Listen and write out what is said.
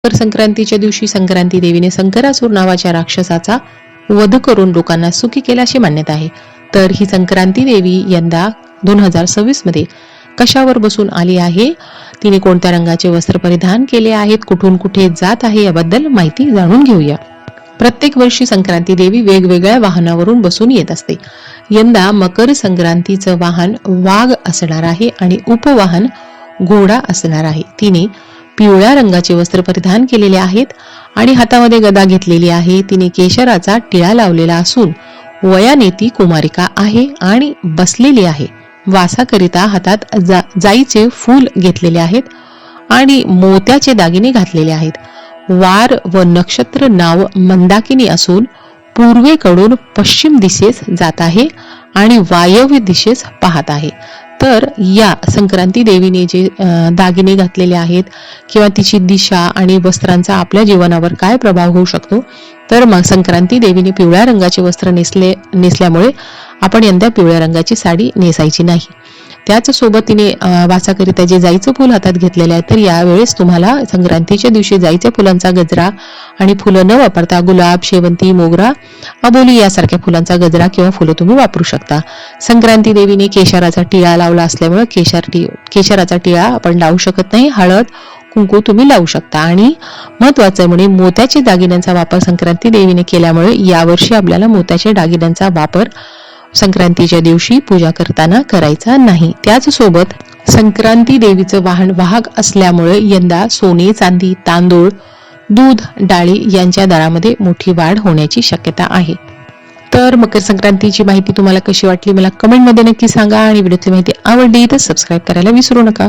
मकर संक्रांतीच्या दिवशी संक्रांती देवीने शंकरासूर नावाच्या राक्षसाचा वध करून लोकांना सुखी केल्याची मान्यता आहे. तर ही संक्रांती देवी यंदा 2026 मध्ये कशावर बसून आली आहे, तिने कोणत्या रंगाचे वस्त्र परिधान केले आहेत, कुठून कुठे जात आहे याबद्दल माहिती जाणून घेऊया. प्रत्येक वर्षी संक्रांती देवी वेगवेगळ्या वाहनावरून बसून येत असते. यंदा मकर संक्रांतीचं वाहन वाघ असणार आहे आणि उपवाहन घोडा असणार आहे. तिने पिवळ्या रंगाचे वस्त्र परिधान केलेले आहेत आणि हातामध्ये गदा घेतलेली आहे. तिने केशराचा टिळा लावलेला असून वयाने ती कुमारिका आहे आणि बसलेली आहे. वासाकरिता हातात जाईचे फूल घेतलेले आहेत आणि मोत्याचे दागिने घातलेले आहेत. वार व नक्षत्र नाव मंदाकिनी असून पूर्वेकडून पश्चिम दिशेस जात आहे आणि वायव्य दिशेस पाहत आहे. तर या संक्रांती देवीने जे दागिने घातलेले आहेत किंवा तिची दिशा आणि वस्त्रांचा आपल्या जीवनावर काय प्रभाव होऊ शकतो, तर मग संक्रांती देवीने पिवळ्या रंगाचे वस्त्र नेसल्यामुळे आपण यंदा पिवळ्या रंगाची साडी नेसायची नाही. त्याच सोबत तिने वासाकरिता जे जाईचं फूल हातात घेतलेले आहे, तर यावेळेस तुम्हाला संक्रांतीच्या दिवशी जाईच्या फुलांचा गजरा आणि फुलं न वापरता गुलाब, शेवंती, मोगरा, अबोली यासारख्या फुलांचा गजरा किंवा फुलं तुम्ही वापरू शकता. संक्रांती देवीने केशराचा टिळा लावला असल्यामुळे केशराचा टिळा आपण लावू शकत नाही. हळद, कुंकू तुम्ही लावू शकता. आणि महत्वाचं म्हणजे मोत्याच्या दागिन्यांचा वापर संक्रांती देवीने केल्यामुळे यावर्षी आपल्याला मोत्याच्या दागिन्यांचा वापर संक्रांतीच्या दिवशी पूजा करताना करायचा नाही. त्याचसोबत संक्रांती देवीचं वाहन वाहक असल्यामुळे यंदा सोने, चांदी, तांदूळ, दूध, डाळी यांच्या दरामध्ये मोठी वाढ होण्याची शक्यता आहे. तर मकर संक्रांतीची माहिती तुम्हाला कशी वाटली मला कमेंटमध्ये नक्की सांगा आणि व्हिडिओतली माहिती आवडली तर सबस्क्राईब करायला विसरू नका.